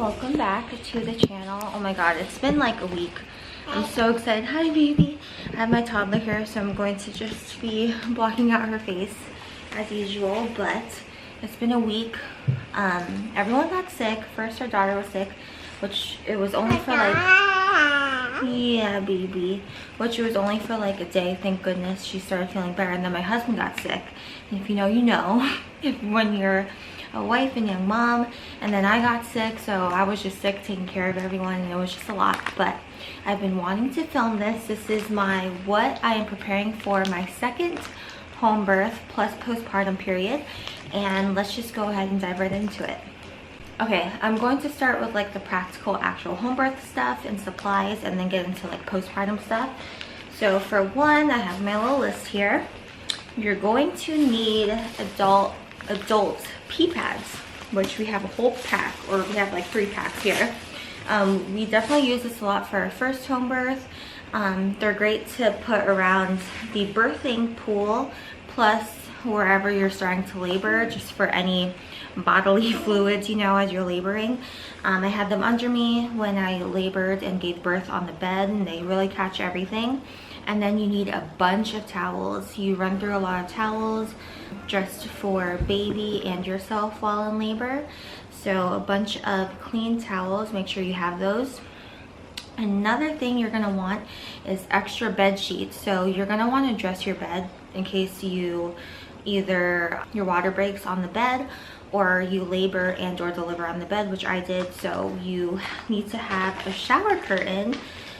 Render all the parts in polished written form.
welcome back to the channel. Oh my god, it's been like a week. I'm so excited. Hi baby. I have my toddler here, so I'm going to just be blocking out her face as usual, but it's been a week. Everyone got sick. First our daughter was sick, which it was only for like, yeah baby, which it was only for like a day. Thank goodness she started feeling better. And then my husband got sick, and if you know, you know. When you're a wife and young mom. And then I got sick, so I was just sick taking care of everyone, and it was just a lot. But I've been wanting to film this. This is what I am preparing for my second home birth plus postpartum period, and let's just go ahead and dive right into it. Okay, I'm going to start with like the practical actual home birth stuff and supplies, and then get into like postpartum stuff. So for one, I have my little list here. You're going to need adult pee pads, which we have a whole pack, or we have like 3 packs here. We definitely use this a lot for our first home birth. They're great to put around the birthing pool, plus wherever you're starting to labor, just for any bodily fluids, you know, as you're laboring. I had them under me when I labored and gave birth on the bed, and they really catch everything. And then you need a bunch of towels. You run through a lot of towels just for baby and yourself while in labor. So a bunch of clean towels, make sure you have those. Another thing you're gonna want is extra bed sheets. So you're gonna wanna dress your bed in case you either your water breaks on the bed, or you labor and or deliver on the bed, which I did. So you need to have a shower curtain.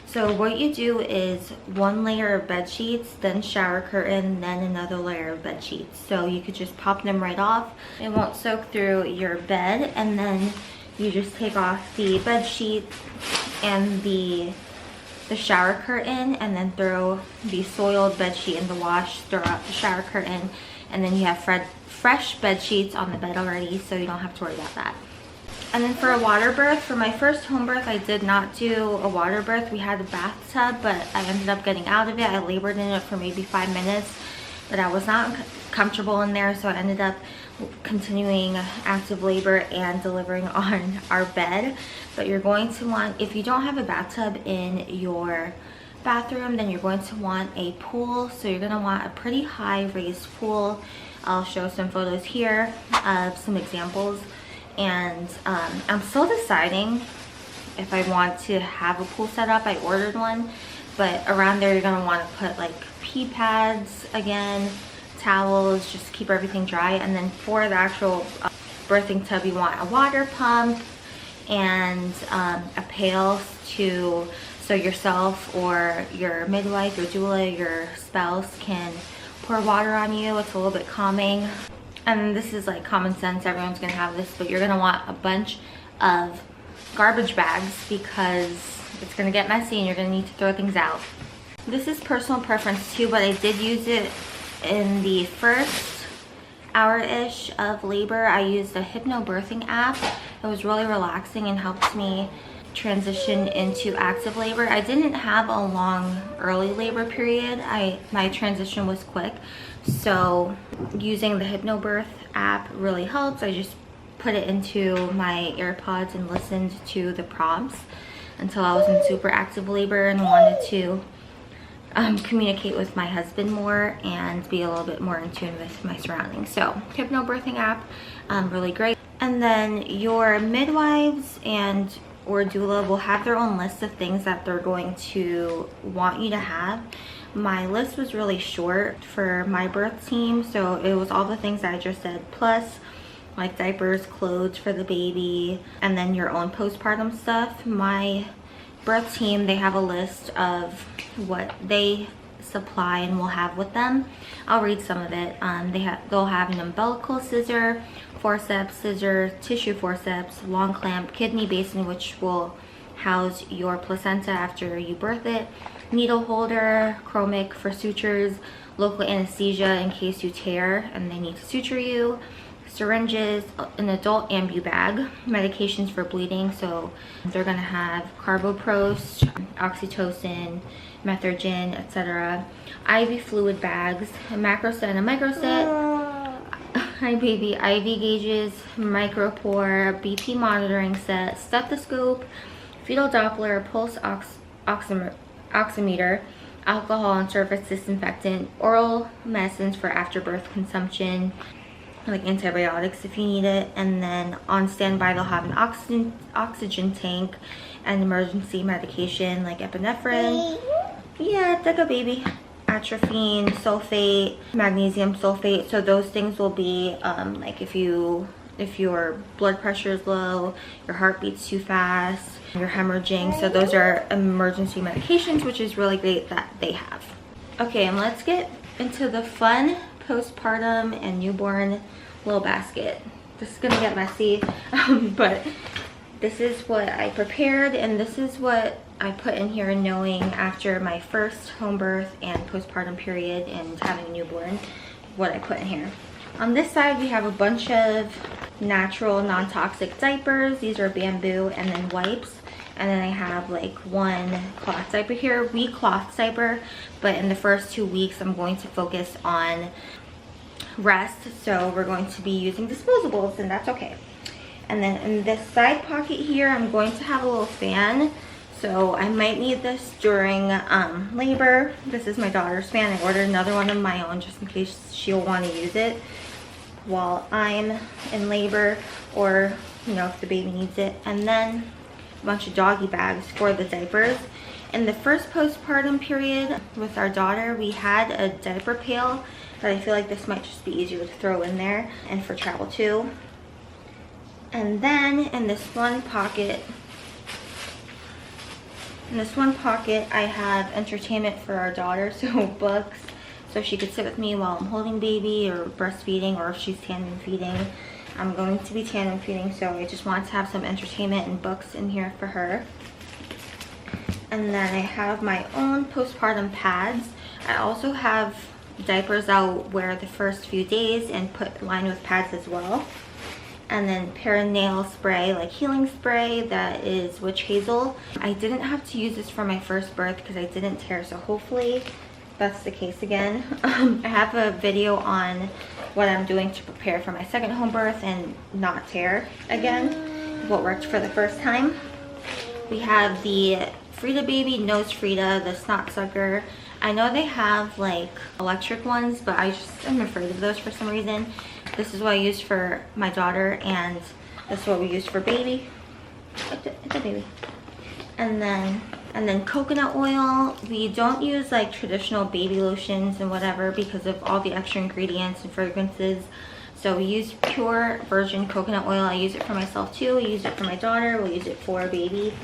So what you do is 1 layer of bed sheets, then shower curtain, then another layer of bed sheets. So you could just pop them right off. It won't soak through your bed, and then you just take off the bed sheet and the shower curtain, and then throw the soiled bed sheet in the wash, throw out the shower curtain, and then you have fresh bed sheets on the bed already, so you don't have to worry about that. And then for a water birth, for my first home birth, I did not do a water birth. We had a bathtub, but I ended up getting out of it. I labored in it for maybe 5 minutes, but I was not comfortable in there, so I ended up continuing active labor and delivering on our bed. But you're going to want, if you don't have a bathtub in your bathroom, then you're going to want a pool. So you're going to want a pretty high raised pool. I'll show some photos here of some examples. And I'm still deciding if I want to have a pool set up. I ordered one, but around there you're gonna want to put like pee pads again, towels, just keep everything dry. And then for the actual birthing tub, you want a water pump and a pail so yourself or your midwife, your doula, your spouse can pour water on you. It's a little bit calming. And this is like common sense, everyone's gonna have this, but you're gonna want a bunch of garbage bags because it's gonna get messy and you're gonna need to throw things out. This is personal preference too, but I did use it in the first hour-ish of labor. I used a hypnobirthing app. It was really relaxing and helped me transition into active labor. I didn't have a long early labor period. My transition was quick, so using the hypnobirth app really helps. I just put it into my AirPods and listened to the prompts until I was in super active labor and wanted to communicate with my husband more and be a little bit more in tune with my surroundings. So hypnobirthing app, really great. And then your midwives and or doula will have their own list of things that they're going to want you to have. My list was really short for my birth team, so it was all the things that I just said, plus like diapers, clothes for the baby, and then your own postpartum stuff. My birth team, they have a list of what they supply and will have with them. I'll read some of it. They'll have an umbilical scissor, forceps, scissor, tissue forceps, long clamp, kidney basin, which will house your placenta after you birth it, needle holder, chromic for sutures, local anesthesia in case you tear and they need to suture you, syringes, an adult ambu bag, medications for bleeding. So they're gonna have carboprost, oxytocin, methergin, etc. IV fluid bags, a macro set and a micro set. Hi baby, IV gauges, micropore, BP monitoring set, stethoscope, fetal Doppler, pulse oximeter, alcohol and surface disinfectant, oral medicines for afterbirth consumption, like antibiotics if you need it, and then on standby they'll have an oxygen tank and emergency medication like epinephrine. Yeah, it's like a baby. Atropine, sulfate, magnesium sulfate. So those things will be like if your blood pressure is low, your heart beats too fast, you're hemorrhaging. So those are emergency medications, which is really great that they have. Okay, and let's get into the fun postpartum and newborn little basket. This is gonna get messy, but this is what I prepared, and this is what I put in here, knowing after my first home birth and postpartum period and having a newborn, what I put in here. On this side, we have a bunch of natural non-toxic diapers. These are bamboo, and then wipes. And then I have like one cloth diaper here, week cloth diaper, but in the first 2 weeks, I'm going to focus on rest. So we're going to be using disposables, and that's okay. And then in this side pocket here, I'm going to have a little fan. So I might need this during labor. This is my daughter's fan. I ordered another one of my own just in case she'll want to use it while I'm in labor, or you know, if the baby needs it. And then a bunch of doggy bags for the diapers. In the first postpartum period with our daughter, we had a diaper pail, but I feel like this might just be easier to throw in there, and for travel too. And then in this one pocket, I have entertainment for our daughter, so books, so she could sit with me while I'm holding baby or breastfeeding, or if she's tandem feeding. I'm going to be tandem feeding, so I just want to have some entertainment and books in here for her. And then I have my own postpartum pads. I also have diapers I'll wear the first few days and line with pads as well. And then perinatal spray, like healing spray, that is witch hazel. I didn't have to use this for my first birth because I didn't tear, so hopefully that's the case again. I have a video on what I'm doing to prepare for my second home birth and not tear again, what worked for the first time. We have the Frida Baby Nose Frida, the snot sucker. I know they have like electric ones, but I'm afraid of those for some reason. This is what I used for my daughter, and this is what we used for baby. It's a baby. And then coconut oil. We don't use like traditional baby lotions and whatever because of all the extra ingredients and fragrances. So we use pure virgin coconut oil. I use it for myself too. I use it for my daughter. We'll use it for baby.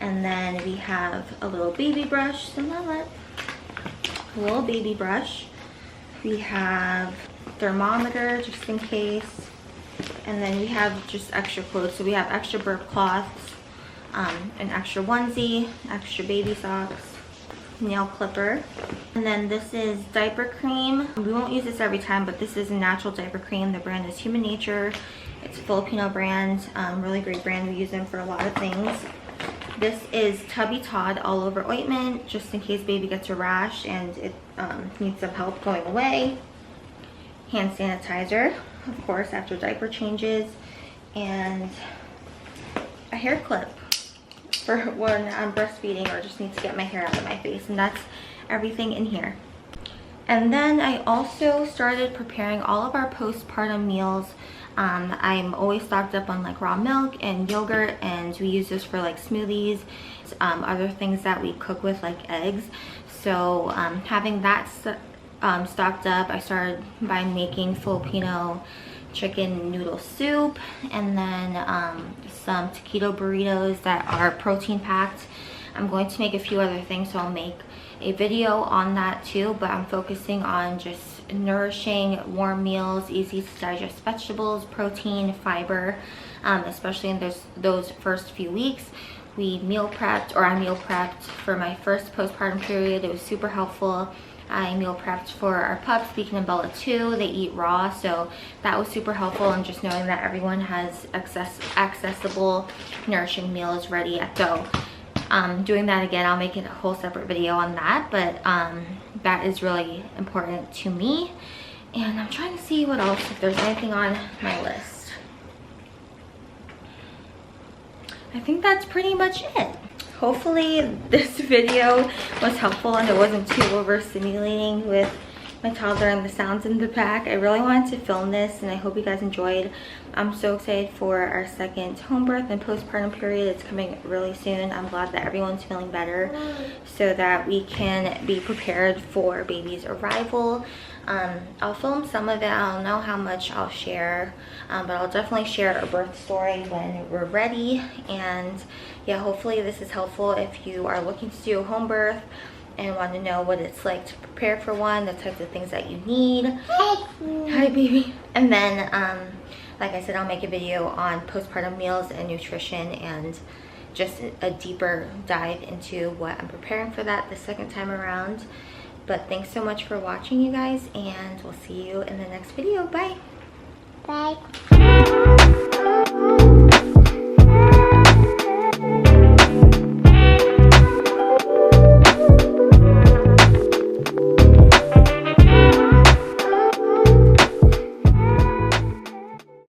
And then we have a little baby brush. A little baby brush. We have thermometer just in case, and then we have just extra clothes. So we have extra burp cloths, an extra onesie, extra baby socks, nail clipper, and then this is diaper cream. We won't use this every time, but this is a natural diaper cream. The brand is Human Nature. It's a Filipino brand, really great brand. We use them for a lot of things. This is Tubby Todd all over ointment, just in case baby gets a rash and it needs some help going away. Hand sanitizer, of course, after diaper changes, and a hair clip for when I'm breastfeeding or just need to get my hair out of my face, and that's everything in here. And then I also started preparing all of our postpartum meals. I'm always stocked up on like raw milk and yogurt, and we use this for like smoothies, other things that we cook with like eggs. So having that stocked up, I started by making Filipino chicken noodle soup, and then some taquito burritos that are protein packed. I'm going to make a few other things, so I'll make a video on that too, but I'm focusing on just nourishing warm meals, easy to digest vegetables, protein, fiber, especially in those first few weeks. I meal prepped for my first postpartum period. It was super helpful. I meal prepped for our pups, Beacon and Bella too. They eat raw, so that was super helpful, and just knowing that everyone has accessible, nourishing meals ready at go. Doing that again, I'll make a whole separate video on that, but that is really important to me. And I'm trying to see what else, if there's anything on my list. I think that's pretty much it. Hopefully this video was helpful and it wasn't too overstimulating with my toddler and the sounds in the back. I really wanted to film this and I hope you guys enjoyed. I'm so excited for our second home birth and postpartum period. It's coming really soon. I'm glad that everyone's feeling better so that we can be prepared for baby's arrival. I'll film some of it. I don't know how much I'll share, but I'll definitely share a birth story when we're ready. And yeah, hopefully this is helpful if you are looking to do a home birth and want to know what it's like to prepare for one, the types of things that you need. Hi baby. And then like I said, I'll make a video on postpartum meals and nutrition and just a deeper dive into what I'm preparing for that the second time around. But thanks so much for watching, you guys, and we'll see you in the next video. Bye. Bye.